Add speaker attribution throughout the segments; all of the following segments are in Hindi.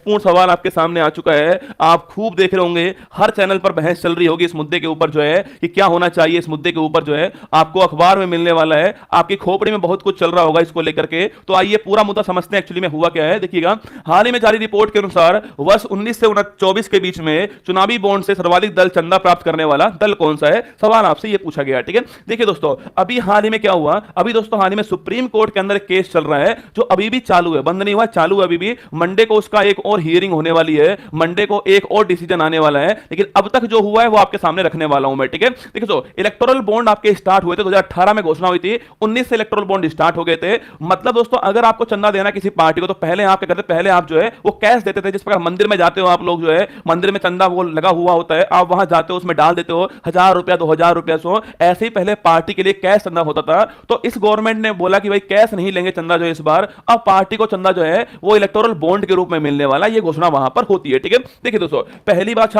Speaker 1: पूर्ण सवाल आपके सामने आ चुका है। आप खूब देख रहे होंगे, हर चैनल पर बहस चल रही होगी इस मुद्दे के ऊपर जो है कि क्या होना चाहिए। इस मुद्दे के ऊपर जो है आपको अखबार में मिलने वाला है, आपकी खोपड़ी में बहुत कुछ चल रहा होगा इसको लेकर के। तो आइए पूरा मुद्दा समझते हैं एक्चुअली में हुआ क्या है। देखिएगा, हाल ही में जारी रिपोर्ट के अनुसार वर्ष 19 से 24 के बीच में चुनावी बॉन्ड से सर्वाधिक दल चंदा प्राप्त करने वाला दल कौन सा है, सवाल आपसे यह पूछा गया। ठीक है, देखिए दोस्तों, अभी हाल ही में क्या हुआ, अभी दोस्तों हाल ही में सुप्रीम कोर्ट के अंदर एक केस चल रहा है जो अभी भी चालू है, बंद नहीं हुआ, चालू है अभी भी। मंडे को उसका एक और हियरिंग होने वाली है, मंडे को एक और डिसीजन आने वाला है, लेकिन अब तक जो हुआ है वो आपके सामने रखने वाला हूं मैं। ठीक है, देखिए तो इलेक्टोरल बॉन्ड आपके स्टार्ट हुए थे 2018 में, घोषणा हुई थी, 19 से इलेक्टोरल बॉन्ड स्टार्ट हो गए थे। मतलब दोस्तों, अगर आपको चंदा देना किसी पार्टी को तो पहले आप क्या करते, पहले आप जो है वो कैश देते थे। जिस प्रकार मंदिर में जाते हो आप लोग, जो है मंदिर में चंदा वो लगा हुआ होता है, आप वहां जाते हो, उसमें डाल देते हो 1000 रुपया 2000 रुपया, सो ऐसे ही पहले पार्टी के लिए कैश चंदा होता था। तो इस गवर्नमेंट ने बोला कि भाई कैश नहीं लेंगे चंदा जो है इस बार, अब पार्टी को चंदा जो है वो इलेक्टोरल बॉन्ड के रूप में मिलने वाला, ये घोषणा वहां पर होती है। ठीक है, देखिए दोस्तों, पहली बात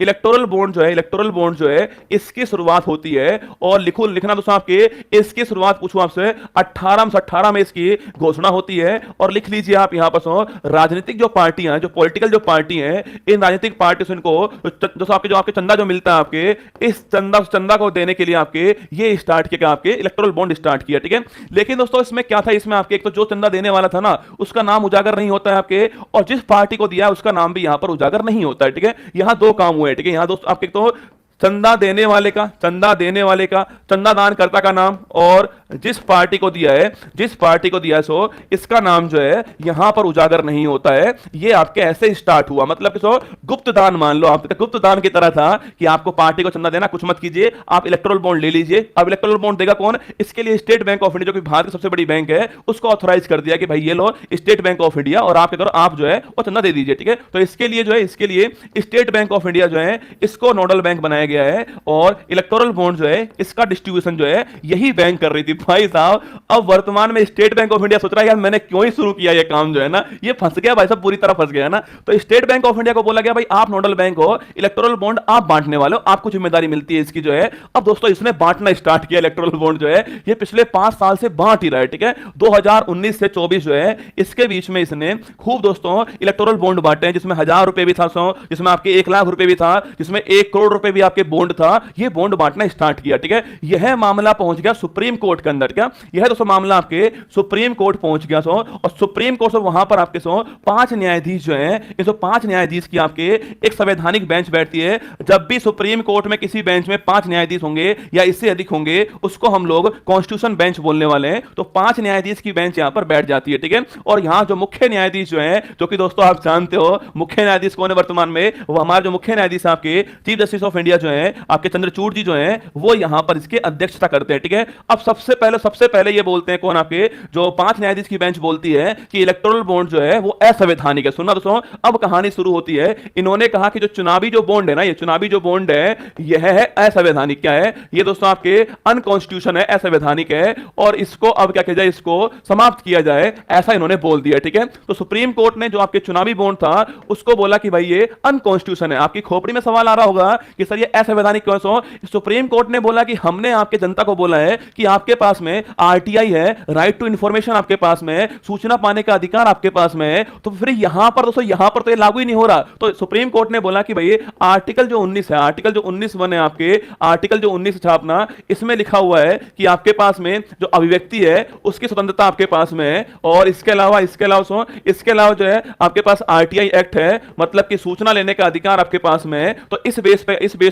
Speaker 1: इलेक्टोरल बॉन्ड जो है, इलेक्टोरल बॉन्ड जो है इसकी शुरुआत होती है, और लिखना दोस्तों आपके, इसकी शुरुआत पूछूं आपसे 1818 में इसकी घोषणा होती है। और लिख लीजिए आप यहां पर, राजनीतिक जो पार्टियां, जो पॉलिटिकल जो पार्टी हैं, इन राजनीतिक पार्टी से इनको जो आपके चंदा जो मिलता है आपके, इस चंदा को देने के लिए आपके ये स्टार्ट किया, आपके इलेक्टोरल बॉन्ड स्टार्ट किया। ठीक है, लेकिन दोस्तों इसमें क्या था, इसमें आपके एक तो जो चंदा देने वाला था ना उसका नाम उजागर नहीं होता है आपके, और जिस पार्टी को दिया है उसका नाम भी यहां पर उजागर नहीं होता है। ठीक है, यहां दो काम हुए। ठीक है, यहां दोस्तों आपके तो चंदा देने वाले का, चंदादानकर्ता का नाम, और जिस पार्टी को दिया है सो इसका नाम जो है यहां पर उजागर नहीं होता है। ये आपके ऐसे स्टार्ट हुआ, मतलब कि सो गुप्त दान मान लो, आपका गुप्त दान की तरह था कि आपको पार्टी को चंदा देना, कुछ मत कीजिए, आप इलेक्टोरल बॉन्ड ले लीजिए। अब इलेक्टोरल बॉन्ड देगा कौन, इसके लिए स्टेट बैंक ऑफ इंडिया, जो कि भारत की सबसे बड़ी बैंक है, उसको ऑथोराइज कर दिया कि भाई ये लो स्टेट बैंक ऑफ इंडिया, और आप करो, आप जो है वो चंदा दे दीजिए। ठीक है, तो इसके लिए जो है, इसके लिए स्टेट बैंक ऑफ इंडिया जो है इसको नोडल बैंक बनाया गया है, और इलेक्टोरल बॉन्ड जो है इसका डिस्ट्रीब्यूशन जो है यही बैंक कर रही थी। भाई साहब, अब वर्तमान में स्टेट बैंक ऑफ इंडिया सोच रहा है यार मैंने क्यों ही शुरू किया ये काम, जो है ना ये फंस गया भाई साहब, पूरी तरह फंस गया ना। तो स्टेट बैंक ऑफ इंडिया को बोला गया भाई आप नोडल बैंक हो, इलेक्टोरल बॉन्ड आप बांटने वाले हो, आपको जिम्मेदारी मिलती है इसकी जो है। अब दोस्तों इसने बांटना स्टार्ट किया इलेक्टोरल बॉन्ड जो है, ये पिछले 5 साल से बांट ही रहा है। ठीक है, 2019 से 24 जो है इसके बीच में इसने खूब दोस्तों इलेक्टोरल बॉन्ड बांटे हैं, जिसमें 1000 रुपए भी था, जिसमें आपके 1 लाख रुपए भी था, जिसमें 1 करोड़ रुपए भी आपके बॉन्ड था। ये बॉन्ड बांटना स्टार्ट किया। ठीक है, यह मामला पहुंच गया सुप्रीम कोर्ट के अंदर। क्या यह दोस्तों मामला आपके सुप्रीम कोर्ट पहुंच गया, और सुप्रीम कोर्ट से वहां पर आपके 5 न्यायाधीश जो हैं, इन 5 न्यायाधीश की आपके एक संवैधानिक बेंच बैठती है। जब भी सुप्रीम कोर्ट में किसी बेंच में 5 न्यायाधीश होंगे या इससे अधिक होंगे, उसको हम लोग कॉन्स्टिट्यूशन बेंच बोलने वाले हैं। तो 5 न्यायाधीश की बेंच यहां पर बैठ जाती है। ठीक है, और यहां जो मुख्य न्यायाधीश जो है, जो कि दोस्तों आप जानते हो मुख्य न्यायाधीश कौन है वर्तमान में, वो हमारे जो मुख्य न्यायाधीश आपके चीफ जस्टिस ऑफ इंडिया जो है आपके चंद्रचूड़ जी जो है, वो यहां पर इसके अध्यक्षता करते हैं। ठीक है, अब सबसे पहले ये बोलते हैं कौन, आपके जो 5 न्यायाधीश की बेंच बोलती है कि इलेक्टोरल बॉन्ड जो है वो असंवैधानिक है। सुनना दोस्तों, अब कहानी शुरू होती है। इन्होंने कहा कि जो चुनावी जो बॉन्ड है ना, ये चुनावी जो बॉन्ड है यह है असंवैधानिक। क्या है ये दोस्तों, आपके अनकॉन्स्टिट्यूशन है, असंवैधानिक है, और इसको अब क्या किया जाए, इसको समाप्त किया जाए, ऐसा इन्होंने बोल दिया। ठीक है, तो सुप्रीम कोर्ट ने जो आपके चुनावी बॉन्ड था उसको बोला कि भाई ये अनकॉन्स्टिट्यूशन है। आपकी खोपड़ी में सवाल आ रहा होगा कि सर ये असंवैधानिक क्यों है। सुप्रीम कोर्ट ने बोला कि हमने आपके जनता को बोला है कि आपके पास में आरटीआई है, राइट टू इंफॉर्मेशन आपके पास में, सूचना पाने का अधिकार आपके पास में है, तो फिर यहां पर दोस्तों यहां पर तो ये लागू ही नहीं हो रहा। तो सुप्रीम कोर्ट ने बोला कि भाई आर्टिकल जो 19 है, आर्टिकल जो 19 वन है आपके, आर्टिकल जो 19 छापना, इसमें लिखा हुआ है कि आपके पास में जो अभिव्यक्ति है उसकी स्वतंत्रता आपके पास में है, और इसके अलावा जो है आपके पास आरटीआई एक्ट है, मतलब कि सूचना लेने का अधिकार आपके पास में है। तो इस बेस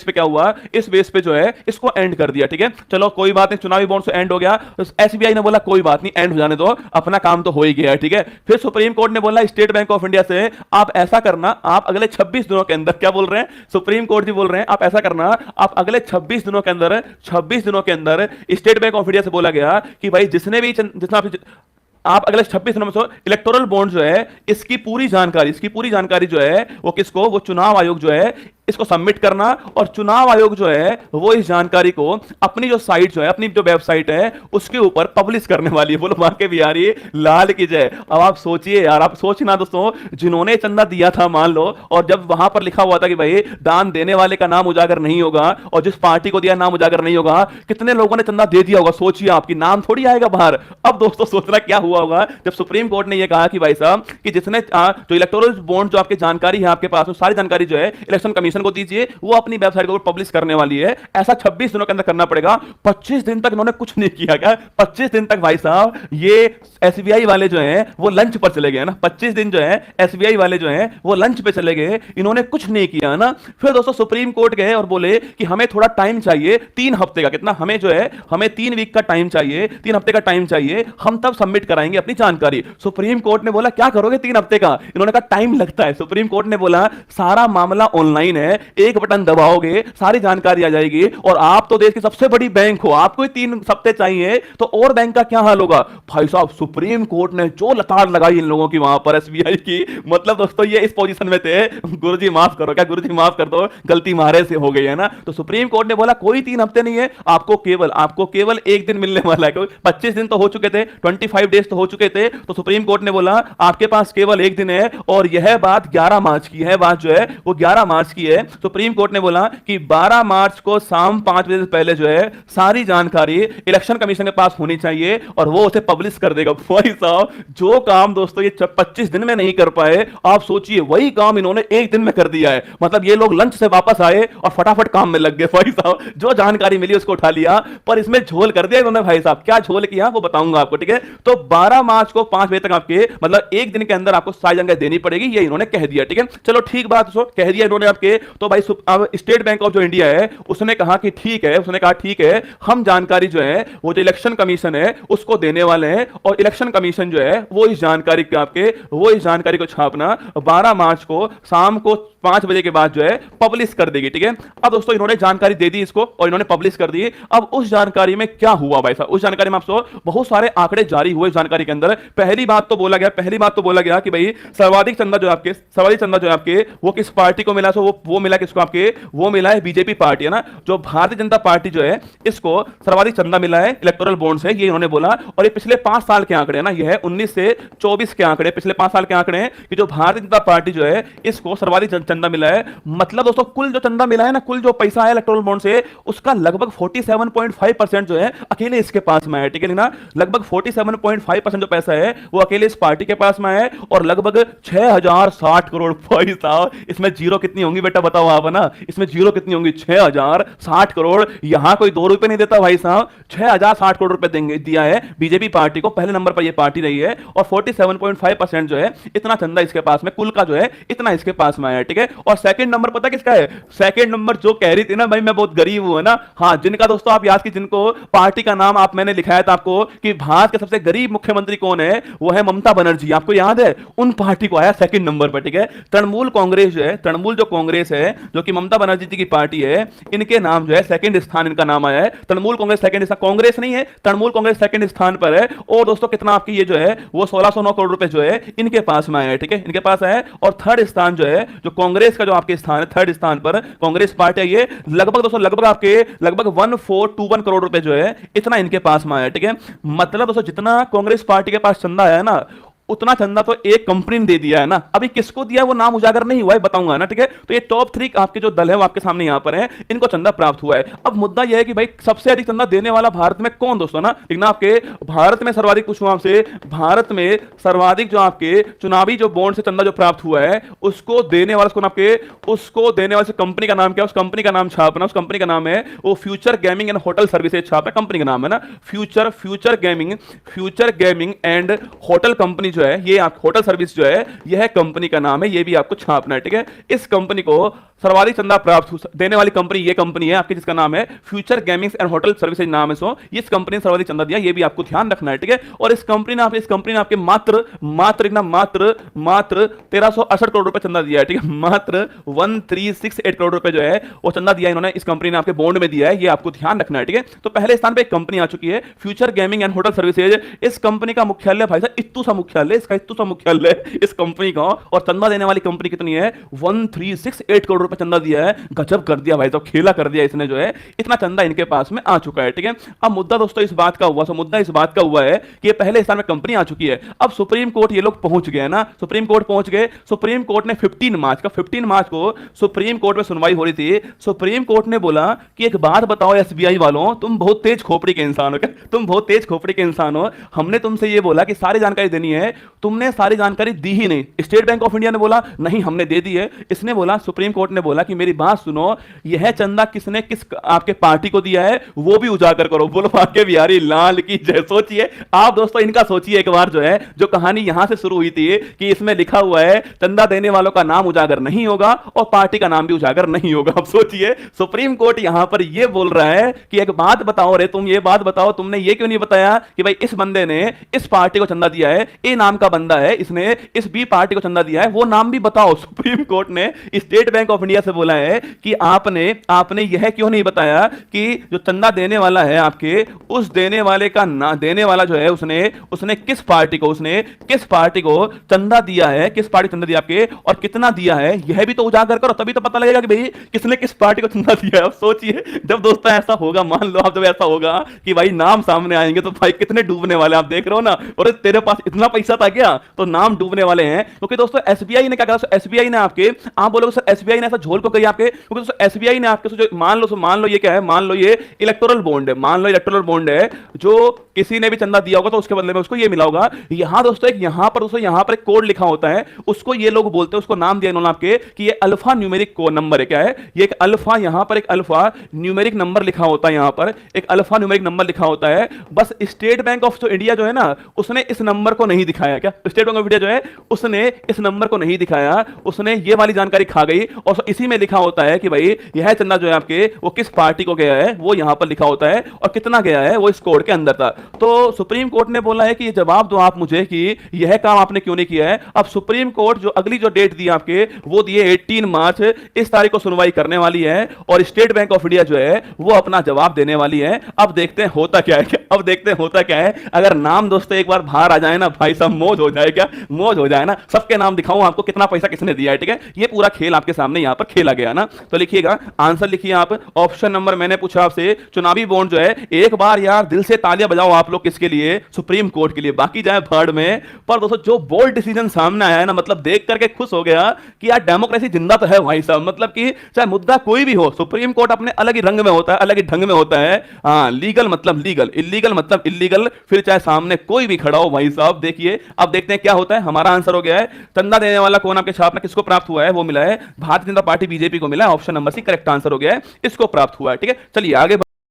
Speaker 1: पे क्या हुआ, इस बेस पे जो है इसको एंड कर दिया। ठीक है, चलो कोई बात नहीं, चुनावी बॉन्ड से एंड हो गया। तो एसबीआई ने बोला कोई बात नहीं, एंड हो जाने दो, अपना काम तो हो ही गया है। ठीक है, फिर सुप्रीम कोर्ट ने बोला स्टेट बैंक ऑफ इंडिया से आप ऐसा करना, आप अगले 26 दिनों के अंदर, क्या बोल रहे हैं सुप्रीम कोर्ट जी बोल रहे हैं, आप ऐसा करना, आप अगले 26 दिनों के अंदर स्टेट बैंक ऑफ इंडिया से बोला गया कि भाई जिसने आप अगले 26 दिनों में इलेक्टोरल बॉन्ड जो है इसकी पूरी जानकारी जो है वो किसको, वो चुनाव आयोग जो है इसको सबमिट करना, और चुनाव आयोग जो है वो इस जानकारी को अपनी जो साइट जो है, अपनी जो वेबसाइट है उसके ऊपर पब्लिश करने वाली है। बोलो मां के बिहारी लाल की जय। अब आप सोचिए यार, आप सोचना दोस्तों, जिन्होंने चंदा दिया था मान लो, और जब वहां पर लिखा हुआ था कि भाई दान देने वाले का नाम उजागर नहीं होगा, और जिस पार्टी को दिया नाम उजागर नहीं होगा, कितने लोगों ने चंदा दे दिया होगा, सोचिए, आपकी नाम थोड़ी आएगा बाहर। अब दोस्तों सोचना क्या हुआ हुआ होगा जब सुप्रीम कोर्ट ने यह कहा कि भाई साहब कि जिसने जो इलेक्टोरल बॉन्ड जो आपकी जानकारी है आपके पास, सारी जानकारी जो है इलेक्शन कमीशन को दीजिए, वो अपनी वेबसाइट पर पब्लिश करने वाली है। ऐसा 26 दिनों के अंदर करना पड़ेगा। 25 दिन तक इन्होंने कुछ नहीं किया। क्या 25 दिन तक भाई साहब ये एसबीआई वाले जो हैं वो लंच पर चले गए ना। 25 दिन जो है एसबीआई वाले जो हैं वो लंच पे चले गए, इन्होंने कुछ नहीं किया ना। फिर दोस्तों सुप्रीम कोर्ट गए और बोले कि हमें थोड़ा टाइम चाहिए, 3 हफ्ते का। कितना हमें जो है, हमें 3 वीक का टाइम चाहिए, 3 हफ्ते का टाइम चाहिए, हम तब सबमिट कराएंगे अपनी जानकारी। सुप्रीम कोर्ट ने बोला क्या करोगे 3 हफ्ते का? इन्होंने कहा टाइम लगता है। सुप्रीम कोर्ट ने बोला सारा मामला ऑनलाइन है, एक बटन दबाओगे सारी जानकारी आ जाएगी, और आप तो देश की सबसे बड़ी बैंक हो, आपको 3 हफ्ते चाहिए तो और बैंक का क्या हाल होगा? भाई साहब सुप्रीम कोर्ट ने जो लताड़ लगाई इन लोगों की वहां पर एसबीआई की, मतलब दोस्तों ये इस पोजीशन में थे, गुरुजी माफ करो, क्या गुरुजी माफ कर दो, गलती मारे से हो गई है ना। तो सुप्रीम कोर्ट ने बोला कोई 3 हफ्ते नहीं है, आपको केवल 1 दिन मिलने वाला है, क्योंकि 25 दिन तो हो चुके थे, 25 डेज तो हो चुके थे। तो सुप्रीम कोर्ट ने बोला आपके पास केवल 1 दिन है, और यह बात 11 मार्च की है, बात जो है वो 11 मार्च की है। सुप्रीम कोर्ट ने बोला कि 12 मार्च को शाम 5 बजे से पहले जो है सारी जानकारी इलेक्शन कमीशन के पास होनी चाहिए, और वो उसे पब्लिश कर देगा। भाई साहब जो काम दोस्तों ये 25 दिन में नहीं कर पाए, आप सोचिए वही काम इन्होंने 1 दिन में कर दिया है। मतलब ये लोग लंच से वापस आए और फटाफट काम में लग गए। भाई साहब जो जानकारी मिली उसको उठा लिया, पर इसमें झोल कर दिया इन्होंने। भाई साहब क्या झोल किया वो बताऊंगा आपको, ठीक है। तो 12 मार्च को 5 बजे तक आपके, मतलब 1 दिन के अंदर आपको सारी जानकारी देनी पड़ेगी, ये इन्होंने कह दिया, ठीक है। चलो ठीक बात कह दिया इन्होंने आपके। तो भाई स्टेट बैंक ऑफ जो इंडिया है उसने कहा कि ठीक है, उसने कहा ठीक है, हम जानकारी जो है वो जो इलेक्शन कमीशन है उसको देने वाले हैं, और इलेक्शन कमीशन जो है वो इस जानकारी को छापना 12 मार्च को शाम को 5 बजे के बाद जो है पब्लिश कर देगी, ठीक है। अब दोस्तों इन्होंने जानकारी दे दी इसको, और इन्होंने पब्लिश कर दी। अब उस जानकारी में क्या हुआ भाई साहब, उस जानकारी में आपको बहुत सारे आंकड़े जारी हुए जानकारी के अंदर। पहली बात तो बोला गया कि भाई सर्वाधिक चंदा जो आपके वो किस पार्टी को मिला, सो वो मिला किसको आपके, वो मिला है बीजेपी पार्टी, है ना। जो भारतीय जनता पार्टी जो है इसको सर्वाधिक चंदा मिला है इलेक्टोरल बॉन्ड से, ये इन्होंने बोला। और ये पिछले 5 साल के आंकड़े ना, ये है 19 से 24 के आंकड़े, पिछले 5 साल के आंकड़े हैं कि जो भारतीय जनता पार्टी जो है इसको सर्वाधिक चंदा मिला है। मतलब दोस्तों कुल जो चंदा मिला है ना, कुल जो पैसा है इलेक्टोरल बॉन्ड से, उसका लगभग 47.5% जो है अकेले इसके पास में है, ठीक है ना। लगभग 47.5% जो पैसा है वो अकेले इस पार्टी के पास में है, और लगभग 6060 करोड़। भाई साहब इसमें जीरो कितनी होंगी बेटा बताओ आप, है ना। इसमें जीरो कितनी होंगी, 6060 करोड़। यहां कोई 2 रुपए नहीं देता भाई साहब, 6060 करोड़ रुपए देंगे दिया है बीजेपी पार्टी को। पहले नंबर पर यह पार्टी रही है, और 47.5% जो है इतना चंदा इसके पास में, कुल का जो है इतना इसके पास में आया, ठीक है। और सेकंड नंबर पता किसका है? सेकंड नंबर जो कह रही थी ना भाई मैं बहुत गरीब हूं, है ना, हाँ, जिनका दोस्तों आप याद की, जिनको पार्टी का नाम आप मैंने लिखाया था आपको कि भारत के सबसे गरीब मुख्यमंत्री कौन है, वो है ममता बनर्जी, आपको याद है। उन पार्टी को आया सेकंड नंबर पर, ठीक है। तृणमूल कांग्रेस जो है, तृणमूल जो कांग्रेस है जो कि ममता बनर्जी जी की पार्टी है, इनके नाम जो है सेकंड स्थान इनका नाम आया है। तृणमूल कांग्रेस सेकंड स्थान, कांग्रेस नहीं है, तृणमूल कांग्रेस सेकंड स्थान पर है। और दोस्तों कितना आपकी ये जो है वो 1609 करोड़ रुपए जो है इनके पास में आया है, ठीक है, इनके पास है। और थर्ड स्थान जो है, जो कांग्रेस का जो आपके स्थान है, थर्ड स्थान पर कांग्रेस पार्टी है, ये लगभग दोस्तों लगभग 1421 करोड़ रुपए जो है इतना इनके पास में आया है, ठीक है। मतलब दोस्तों जितना कांग्रेस पार्टी के पास चंदा है ना, उतना चंदा तो एक कंपनी ने दे दिया है ना। अभी किसको दिया वो नाम उजागर नहीं हुआ है, बताऊंगा ना, ठीक है। तो ये टॉप 3 आपके जो दल है वो आपके सामने यहां पर है, इनको चंदा प्राप्त हुआ है। अब मुद्दा यह है कि भाई सबसे अधिक चंदा देने वाला भारत में कौन दोस्तों ना, लेकिन आपके भारत में सर्वाधिक पूछूं आपसे, भारत में सर्वाधिक जो आपके चुनावी जो बॉन्ड से चंदा जो प्राप्त हुआ है उसको देने वाले कंपनी का नाम क्या है, उस कंपनी का नाम छापना, उस कंपनी का नाम है वो future gaming and hotel services छापना, कंपनी का नाम है ना, future gaming and hotel company जो है, ये आप होटल सर्विस जो है यह कंपनी का नाम है, ये भी आपको छापना है, ठीक है। इस कंपनी को सर्वाधिक चंदा प्राप्त देने वाली कंपनी ये कंपनी है आपकी, जिसका नाम है future gaming and hotel services नाम है। सो इस कंपनी ने सर्वाधिक चंदा दिया, ये भी आपको ध्यान रखना है, ठीक है। और इस कंपनी ने आपके मात्र 1368 करोड़ रुपए चंदा दिया है, ठीक है। मात्र 1368 करोड़ रुपए जो है वो चंदा दिया इन्होंने, इस कंपनी ने आपके बॉन्ड में दिया है, ये आपको ध्यान रखना है, ठीक है। तो पहले स्थान पे एक कंपनी आ चुकी है future gaming and hotel services. इस कंपनी का मुख्यालय भाई साहब इत्तू सा मुख्यालय, इस कंपनी का, और चंदा देने वाली कंपनी कितनी है 1368 करोड़ रुपए पे चंदा दिया है। गजब कर दिया भाई साहब, खेला कर दिया इसने जो है, इतना चंदा इनके पास में आ चुका है। ठीक है, अब मुद्दा दोस्तों इस बात का हुआ, मुद्दा इस बात का हुआ है कि ये पहले स्थान में कंपनी आ चुकी है। अब सुप्रीम कोर्ट ये लोग पहुंच गए ना, सुप्रीम कोर्ट पहुंच गए। सुप्रीम कोर्ट ने 15 मार्च को सुप्रीम कोर्ट में सुनवाई हो रही थी। सुप्रीम कोर्ट ने बोला कि एक बात बताओ एसबीआई वालों, तुम बहुत तेज खोपड़ी के इंसान हो क्या? तुम बहुत तेज खोपड़ी के इंसान हो। हमने तुमसे ये बोला कि सारी जानकारी देनी है, तुमने सारी जानकारी दी ही नहीं। स्टेट बैंक ऑफ इंडिया ने बोला नहीं हमने दे दी है। इसने बोला, सुप्रीम कोर्ट ने बोला कि मेरी बात सुनो, यह चंदा किसने किस आपके पार्टी को दिया है वो भी उजागर करो। बोलो आके बिहारी लाल की जय। सोचिए आप दोस्तों, इनका सोचिए एक बार, जो है जो कहानी यहां से शुरू हुई थी कि इसमें लिखा हुआ है चंदा देने वालों का नाम उजागर नहीं होगा और पार्टी का नाम भी उजागर नहीं होगा। अब सोचिए सुप्रीम कोर्ट यहां पर यह बोल रहा है कि एक बात बताओ रे, तुम ये बात बताओ, तुमने ये क्यों नहीं बताया कि भाई इस बंदे ने इस पार्टी को चंदा दिया है, ए नाम का बंदा है, इसने इस बी पार्टी को चंदा दिया है, वो नाम भी बताओ। सुप्रीम कोर्ट ने स्टेट बैंक ऑफ इंडिया से बोला है कि आपने यह क्यों नहीं बताया कि जो चंदा देने वाला है आपके, उस देने वाले का ना, देने वाला जो है उसने किस पार्टी को चंदा दिया है, किस पार्टी चंदा दिया आपके और कितना दिया है, यह भी तो उजागर करो, तभी तो पता लगेगा कि भाई किसने किस पार्टी को चंदा दिया है। अब सोचिए जब दोस्तों ऐसा होगा, मान लो आप जब ऐसा होगा कि भाई नाम सामने आएंगे तो भाई कितने डूबने वाले आप देख रहे हो ना। और तेरे पास इतना पैसा था क्या, तो नाम डूबने वाले हैं। क्योंकि दोस्तों एसबीआई ने क्या कहा, एसबीआई ने आपके, आप बोलोगे सर एसबीआई ने ऐसा झोल को कही आपके, क्योंकि दोस्तों एसबीआई ने आपके जो मान लो ये क्या है, मान लो ये इलेक्टोरल बॉन्ड है, मान लो इलेक्टोरल बॉन्ड है, जो किसी ने भी चंदा दिया होगा तो उसके बदले में उसको ये मिला होगा। यहां दोस्तों यहां पर एक कोड लिखा होता है, उसको ये लोग बोलते हैं, उसको नाम दिया इन्होंने आपके कि ये अल्फा न्यूमेरिक कोड नंबर है। क्या है ये? एक अल्फा, यहां पर एक अल्फा न्यूमेरिक नंबर लिखा होता है, यहां पर एक अल्फा न्यूमेरिक नंबर लिखा होता है। बस स्टेट बैंक ऑफ इंडिया जो है ना, उसने इस नंबर को नहीं दिखाया। क्या स्टेट बैंक ऑफ इंडिया जो है उसने इस नंबर को नहीं दिखाया, उसने ये वाली जानकारी खा गई और इसी में लिखा होता है कि भाई यह चंदा जो है आपके वो किस पार्टी को गया है, वो यहां पर लिखा होता है और कितना गया है वो इस कोड के अंदर था। तो सुप्रीम कोर्ट ने बोला है कि ये जवाब दो आप मुझे कि यह काम आपने क्यों नहीं किया है। अब सुप्रीम कोर्ट जो अगली जो डेट दी आपके वो दिए 18 मार्च, इस तारीख को सुनवाई करने वाली है और स्टेट बैंक ऑफ इंडिया जो है वो अपना जवाब देने वाली है। अब देखते हैं होता क्या है, अगर नाम दोस्तों एक बार बाहर आ जाए ना भाई साहब, मौज हो जाए। क्या मौज हो जाए ना, सबके नाम दिखाऊं आपको कितना पैसा किसने दिया है। ठीक है, ये पूरा खेल आपके सामने यहां पर खेला गया ना। तो लिखिएगा, आंसर लिखिए आप। ऑप्शन नंबर मैंने पूछा आपसे, चुनावी बॉन्ड जो है, एक बार यार दिल से तालियां बजाओ आप लोग, किसके लिए? सुप्रीम कोर्ट के लिए। बाकी जाए भाड़ में। पर दोस्तों जो बोल्ड डिसीजन सामने आया है ना, मतलब देख करके खुश हो गया कि यार डेमोक्रेसी जिंदा तो है भाई साहब। मतलब कि चाहे मुद्दा कोई भी हो, सुप्रीम कोर्ट अपने अलग ही रंग में होता है, अलग ही ढंग में होता है। हाँ, लीगल मतलब लीगल, इलीगल मतलब इलीगल, फिर चाहे सामने कोई भी खड़ा हो भाई साहब। देखिए अब देखते हैं क्या होता है। हमारा आंसर हो गया है, चंदा देने वाला कौन आपके छाप में किसको प्राप्त हुआ है, वो मिला है भारतीय जनता पार्टी बीजेपी को मिला है। Option number C correct answer हो गया है, इसको प्राप्त हुआ है। ठीक है, चलिए आगे